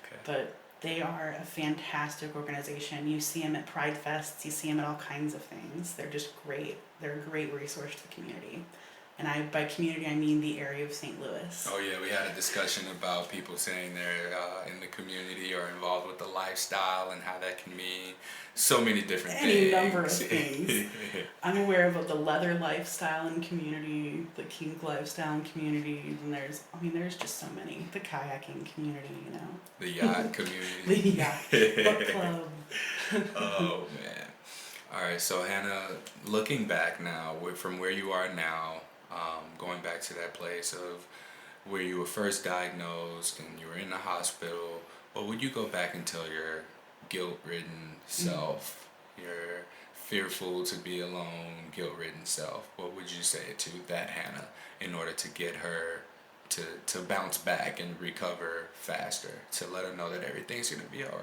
[SPEAKER 1] Okay.
[SPEAKER 2] But they are a fantastic organization. You see them at Pride Fests, you see them at all kinds of things. They're just great. They're a great resource to the community. And by community, I mean the area of St. Louis.
[SPEAKER 1] Oh yeah, we had a discussion about people saying they're in the community or involved with the lifestyle and how that can mean so many different things.
[SPEAKER 2] Any number of things. I'm aware of the leather lifestyle and community, the kink lifestyle and community, and there's just so many. The kayaking community, you know.
[SPEAKER 1] The yacht community.
[SPEAKER 2] The yacht book club.
[SPEAKER 1] Oh man. All right, so Hannah, looking back now, from where you are now, going back to that place of where you were first diagnosed and you were in the hospital, what would you go back and tell your guilt-ridden self, your fearful to be alone, guilt-ridden self? What would you say to that Hannah in order to get her to bounce back and recover faster, to let her know that everything's going to be all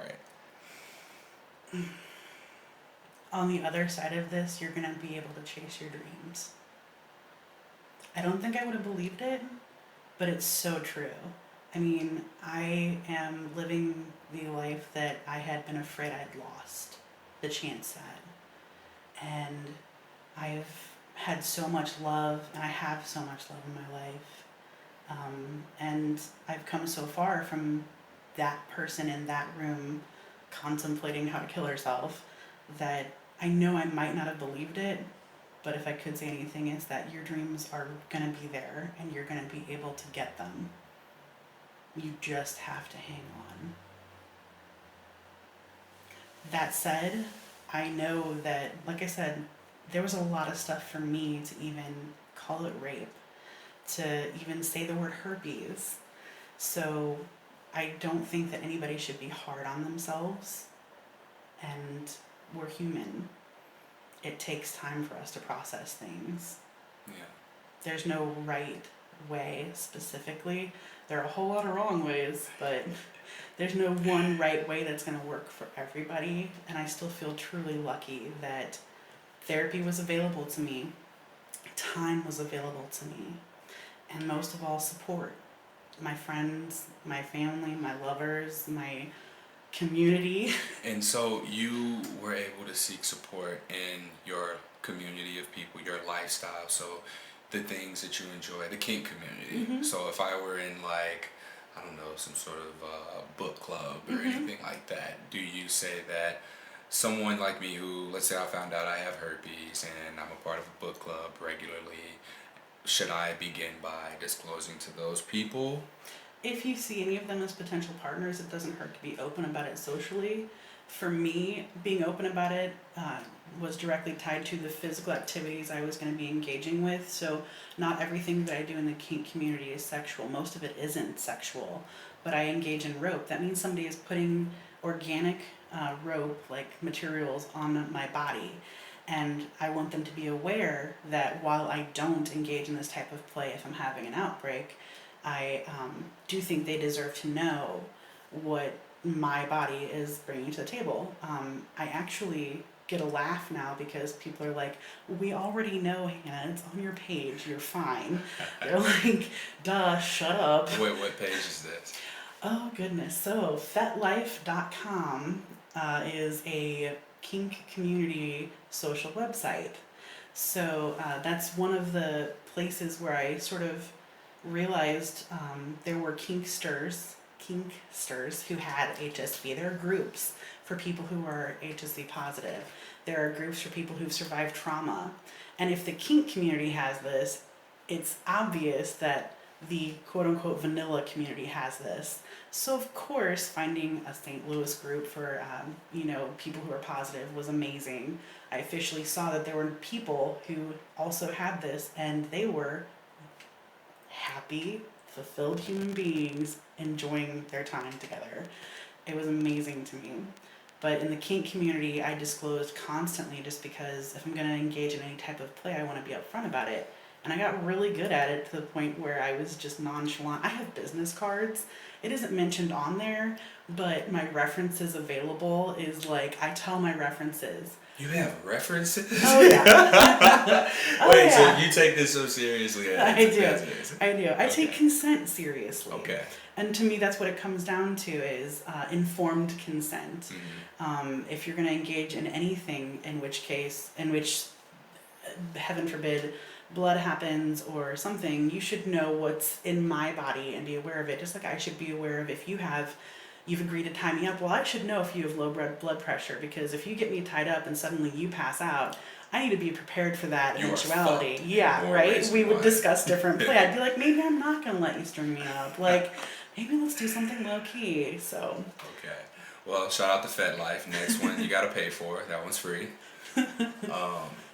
[SPEAKER 1] right?
[SPEAKER 2] On the other side of this, you're going to be able to chase your dreams. I don't think I would have believed it, but it's so true. I mean, I am living the life that I had been afraid I'd lost the chance at. And I've had so much love, and I have so much love in my life. And I've come so far from that person in that room contemplating how to kill herself that I know I might not have believed it, But if I could say anything, it's that your dreams are going to be there and you're going to be able to get them. You just have to hang on. That said, I know that, like I said, there was a lot of stuff for me to even call it rape, to even say the word herpes. So I don't think that anybody should be hard on themselves. And we're human. It takes time for us to process things.
[SPEAKER 1] Yeah.
[SPEAKER 2] There's no right way specifically. There are a whole lot of wrong ways, but there's no one right way that's going to work for everybody. And I still feel truly lucky that therapy was available to me, time was available to me, and most of all, support. My friends, my family, my lovers, my community.
[SPEAKER 1] And so you were able to seek support in your community of people, your lifestyle, so the things that you enjoy, the kink community.
[SPEAKER 2] Mm-hmm.
[SPEAKER 1] So if I were in like, I don't know, some sort of book club or
[SPEAKER 2] Mm-hmm.
[SPEAKER 1] anything like that, do you say that someone like me who, let's say I found out I have herpes and I'm a part of a book club regularly, should I begin by disclosing to those people?
[SPEAKER 2] If you see any of them as potential partners, it doesn't hurt to be open about it socially. For me, being open about it was directly tied to the physical activities I was going to be engaging with. So, not everything that I do in the kink community is sexual. Most of it isn't sexual, but I engage in rope. That means somebody is putting organic rope, like materials, on my body. And I want them to be aware that while I don't engage in this type of play if I'm having an outbreak, I do think they deserve to know what my body is bringing to the table. I actually get a laugh now because people are like, we already know, Hannah, it's on your page, you're fine. They're like, duh, shut up.
[SPEAKER 1] Wait, what page is this?
[SPEAKER 2] Oh, goodness. So, fetlife.com is a kink community social website. So, that's one of the places where I sort of realized there were kinksters who had HSV. There are groups for people who are HSV positive. There are groups for people who've survived trauma. And if the kink community has this, it's obvious that the quote-unquote vanilla community has this. So of course, finding a St. Louis group for people who are positive was amazing. I officially saw that there were people who also had this, and they were happy, fulfilled human beings enjoying their time together. It was amazing to me. But in the kink community, I disclosed constantly just because if I'm going to engage in any type of play, I want to be upfront about it. And I got really good at it to the point where I was just nonchalant. I have business cards. It isn't mentioned on there, but my references available is like, I tell my references.
[SPEAKER 1] You have references?
[SPEAKER 2] Oh, yeah.
[SPEAKER 1] Wait, so you take this so seriously?
[SPEAKER 2] I do. I do. I
[SPEAKER 1] Okay.
[SPEAKER 2] take consent seriously.
[SPEAKER 1] Okay.
[SPEAKER 2] And to me, that's what it comes down to is informed consent.
[SPEAKER 1] Mm-hmm.
[SPEAKER 2] If you're going to engage in anything, in which, heaven forbid, blood happens or something, you should know what's in my body and be aware of it. Just like I should be aware of if you've agreed to tie me up. Well, I should know if you have low blood pressure, because if you get me tied up and suddenly you pass out, I need to be prepared for that eventuality. Yeah, right? We would discuss different play. I'd be like, maybe I'm not going to let you string me up. Like, maybe let's do something low key. So.
[SPEAKER 1] Okay. Well, shout out to FetLife. Next one you got to pay for. That one's free.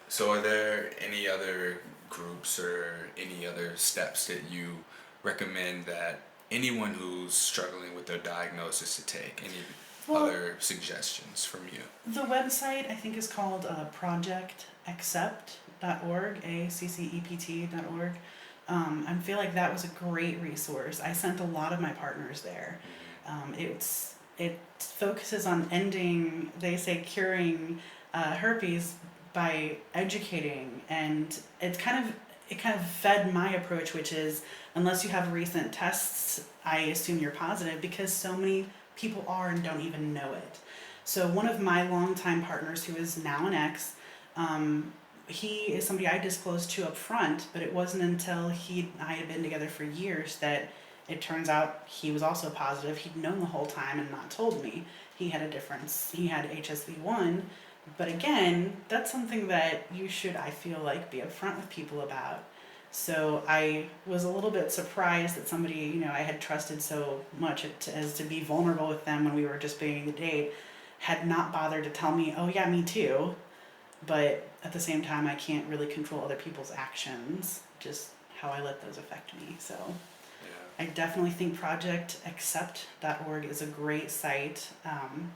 [SPEAKER 1] So are there any other groups or any other steps that you recommend that anyone who's struggling with their diagnosis to take? Any other suggestions from you?
[SPEAKER 2] The website I think is called projectaccept.org, ACCEPT.org. I feel like that was a great resource. I sent a lot of my partners there. It focuses on ending, they say curing herpes by educating, and it kind of fed my approach, which is unless you have recent tests, I assume you're positive, because so many people are and don't even know it. So one of my longtime partners, who is now an ex, he is somebody I disclosed to up front, but it wasn't until I had been together for years that it turns out he was also positive. He'd known the whole time and not told me. He had a difference. He had HSV1, But again, that's something that you should, I feel like, be upfront with people about. So I was a little bit surprised that somebody, I had trusted so much as to be vulnerable with them when we were just beginning the date, had not bothered to tell me, oh yeah, me too. But at the same time, I can't really control other people's actions, just how I let those affect me. So
[SPEAKER 1] Yeah.
[SPEAKER 2] I definitely think projectaccept.org is a great site.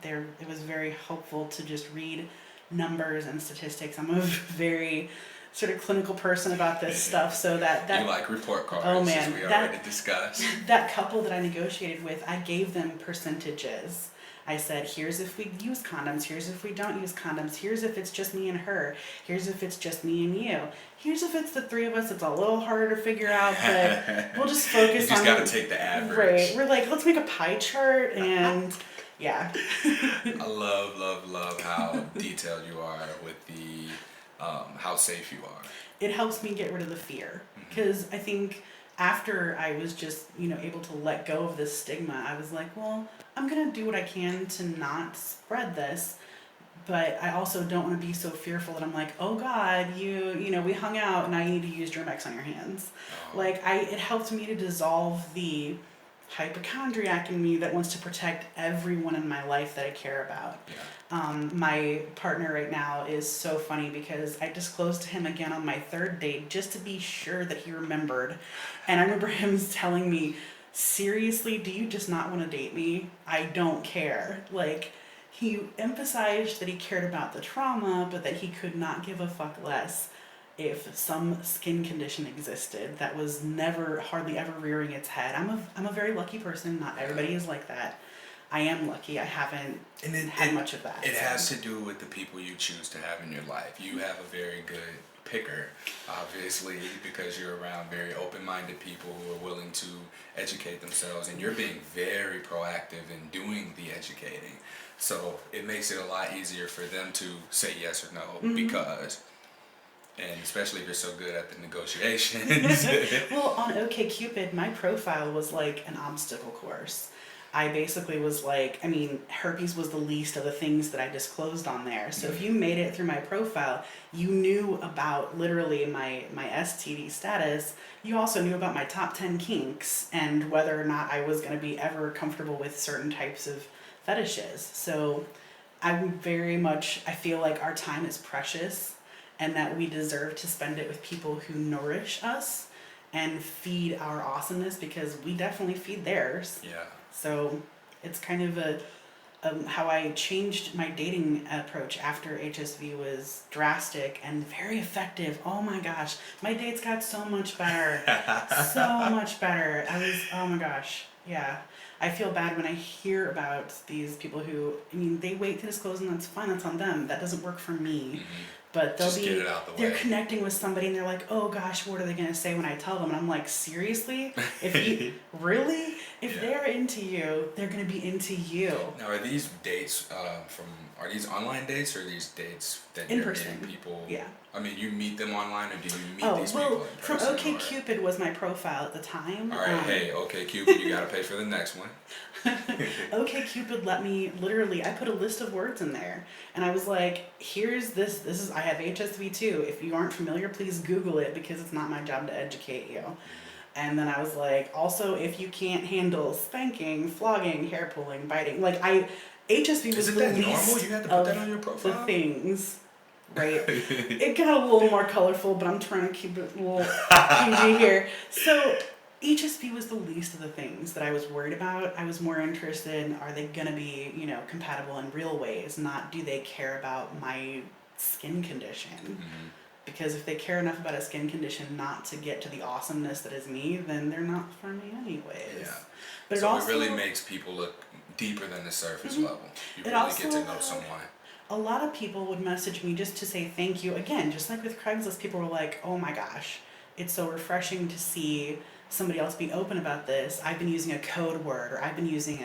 [SPEAKER 2] It was very helpful to just read numbers and statistics. I'm a very sort of clinical person about this stuff, so that
[SPEAKER 1] You like report cards,
[SPEAKER 2] oh man,
[SPEAKER 1] as we already discussed.
[SPEAKER 2] that couple that I negotiated with, I gave them percentages. I said, here's if we use condoms, here's if we don't use condoms, here's if it's just me and her, here's if it's just me and you, here's if it's the three of us. It's a little harder to figure out, but we'll just focus on.
[SPEAKER 1] You just got to take the average.
[SPEAKER 2] Right. We're like, let's make a pie chart, and yeah.
[SPEAKER 1] I love how detailed you are with the how safe you are.
[SPEAKER 2] It helps me get rid of the fear, because I think after I was just, able to let go of this stigma, I was like, well, I'm going to do what I can to not spread this, but I also don't want to be so fearful that I'm like, oh God, we hung out and now you need to use Germ-X on your hands.
[SPEAKER 1] Oh.
[SPEAKER 2] It helped me to dissolve the hypochondriac in me that wants to protect everyone in my life that I care about.
[SPEAKER 1] Yeah.
[SPEAKER 2] My partner right now is so funny because I disclosed to him again on my third date just to be sure that he remembered. And I remember him telling me, seriously, do you just not want to date me? I don't care. Like, he emphasized that he cared about the trauma, but that he could not give a fuck less if some skin condition existed that was hardly ever rearing its head. I'm a very lucky person. Not everybody is like that. I am lucky. I haven't had much of that.
[SPEAKER 1] It has to do with the people you choose to have in your life. You have a very good picker, obviously, because you're around very open-minded people who are willing to educate themselves, and you're being very proactive in doing the educating. So it makes it a lot easier for them to say yes or no, because... And especially if you're so good at the negotiations.
[SPEAKER 2] Well, on OkCupid, my profile was like an obstacle course. I basically was like, herpes was the least of the things that I disclosed on there. So if you made it through my profile, you knew about literally my STD status. You also knew about my top 10 kinks and whether or not I was going to be ever comfortable with certain types of fetishes. So I feel like our time is precious, and that we deserve to spend it with people who nourish us and feed our awesomeness, because we definitely feed theirs.
[SPEAKER 1] Yeah.
[SPEAKER 2] So it's kind of how I changed my dating approach after HSV was drastic and very effective. Oh my gosh, my dates got so much better. So much better. Oh my gosh, yeah. I feel bad when I hear about these people who, they wait to disclose, and that's fine, that's on them. That doesn't work for me. But they're connecting with somebody and they're like, oh gosh, what are they going to say when I tell them? And I'm like, seriously? If they're into you, they're going to be into you.
[SPEAKER 1] Now, are these dates are these online dates, or are these dates that
[SPEAKER 2] in
[SPEAKER 1] you're
[SPEAKER 2] person?
[SPEAKER 1] meeting people?
[SPEAKER 2] Yeah.
[SPEAKER 1] You meet them online, or do you meet these people in person?
[SPEAKER 2] From OkCupid was my profile at the time.
[SPEAKER 1] All right, hey, OkCupid, you got to pay for the next one.
[SPEAKER 2] OkCupid let me, literally, I put a list of words in there, and I was like, here's I have HSV too. If you aren't familiar, please Google it, because it's not my job to educate you. And then I was like, also, if you can't handle spanking, flogging, hair pulling, biting, HSV was the least
[SPEAKER 1] normal? You had to put that on your profile?
[SPEAKER 2] The things. Right? It got a little more colorful, but I'm trying to keep it a little PG here. So HSV was the least of the things that I was worried about. I was more interested in, are they going to be, compatible in real ways, not do they care about my skin condition.
[SPEAKER 1] Mm-hmm.
[SPEAKER 2] Because if they care enough about a skin condition not to get to the awesomeness that is me, then they're not for me anyways.
[SPEAKER 1] Yeah.
[SPEAKER 2] But
[SPEAKER 1] so it really makes people look deeper than the surface level. You really get to know someone.
[SPEAKER 2] A lot of people would message me just to say thank you. Again, just like with Craigslist, people were like, oh my gosh, it's so refreshing to see somebody else be open about this. I've been using a code word, or I've been using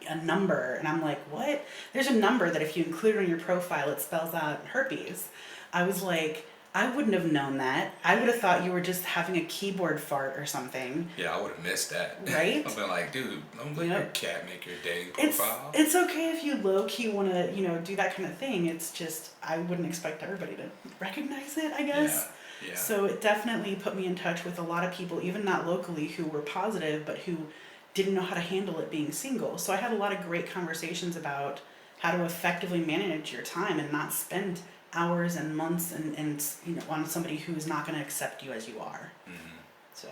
[SPEAKER 2] a number. And I'm like, what? There's a number that if you include it on your profile, it spells out herpes. I was like, I wouldn't have known that. I would have thought you were just having a keyboard fart or something.
[SPEAKER 1] Yeah, I would have missed that.
[SPEAKER 2] Right?
[SPEAKER 1] I've been like, dude, don't let your cat make your dating profile.
[SPEAKER 2] It's okay if you low key want to, do that kind of thing. It's just I wouldn't expect everybody to recognize it, I guess.
[SPEAKER 1] Yeah.
[SPEAKER 2] So it definitely put me in touch with a lot of people, even not locally, who were positive, but who didn't know how to handle it being single. So I had a lot of great conversations about how to effectively manage your time and not spend hours and months and on somebody who is not going to accept you as you are.
[SPEAKER 1] Mm-hmm.
[SPEAKER 2] So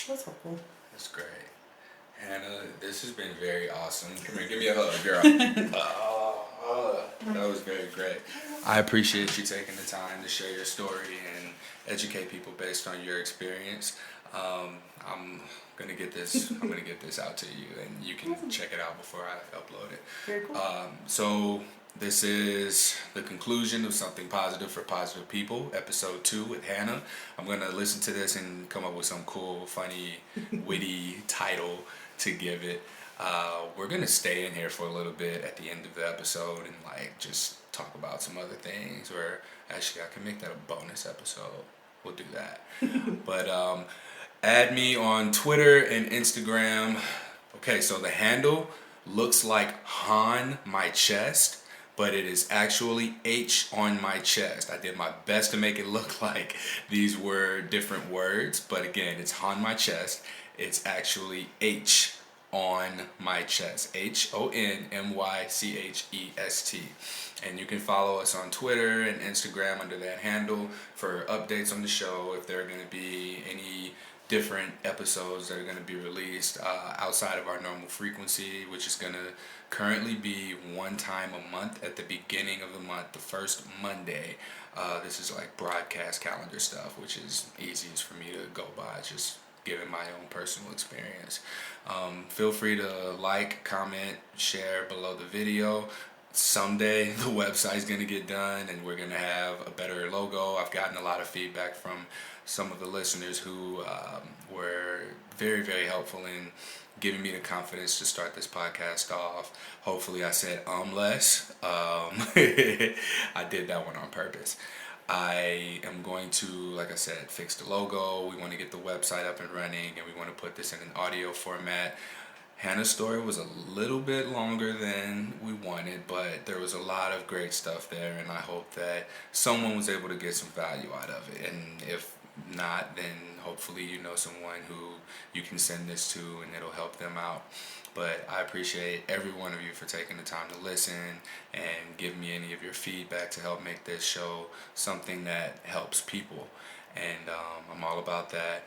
[SPEAKER 2] that's helpful.
[SPEAKER 1] That's great. Hannah, this has been very awesome. Come here, give me a hug, girl. That was very great. I appreciate you taking the time to share your story and educate people based on your experience. I'm gonna get this out to you, and you can check it out before I upload it.
[SPEAKER 2] Very cool.
[SPEAKER 1] So this is the conclusion of Something Positive for Positive People, episode 2 with Hannah. I'm gonna listen to this and come up with some cool, funny, witty title to give it. We're gonna stay in here for a little bit at the end of the episode and just talk about some other things, or actually I can make that a bonus episode. We'll do that. But add me on Twitter and Instagram. Okay, so the handle looks like Han my chest, but it is actually H on my chest. I did my best to make it look like these were different words, but again, it's Han my chest. It's actually H on my chest. HONMYCHEST. And you can follow us on Twitter and Instagram under that handle for updates on the show. If there are going to be any different episodes that are going to be released outside of our normal frequency, which is going to currently be one time a month at the beginning of the month, the first Monday. This is like broadcast calendar stuff, which is easiest for me to go by, just given my own personal experience. Feel free to like, comment, share below the video. Someday the website's going to get done and we're going to have a better logo. I've gotten a lot of feedback from some of the listeners who were very, very helpful in giving me the confidence to start this podcast off. Hopefully I said less. I did that one on purpose. I am going to, like I said, fix the logo. We want to get the website up and running, and we want to put this in an audio format. Hannah's story was a little bit longer than we wanted, but there was a lot of great stuff there, and I hope that someone was able to get some value out of it. And if not, then hopefully you know someone who you can send this to and it'll help them out. But I appreciate every one of you for taking the time to listen and give me any of your feedback to help make this show something that helps people. And I'm all about that.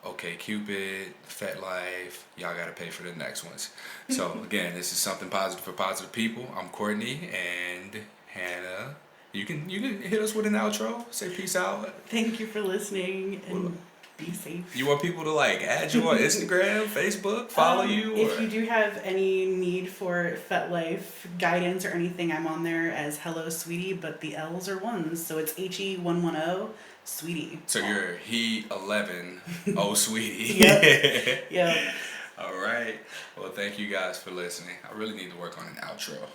[SPEAKER 1] Okay, Cupid, FetLife, y'all gotta pay for the next ones. So again, this is Something Positive for Positive People. I'm Courtney and Hannah. You can hit us with an outro. Say peace out.
[SPEAKER 2] Thank you for listening and be safe.
[SPEAKER 1] You want people to add you on Instagram, Facebook, follow you? Or?
[SPEAKER 2] If you do have any need for FetLife guidance or anything, I'm on there as Hello Sweetie, but the L's are ones, so it's HE110 Sweetie.
[SPEAKER 1] So you're He11 Oh Sweetie.
[SPEAKER 2] Yep. Yep.
[SPEAKER 1] All right. Well, thank you guys for listening. I really need to work on an outro.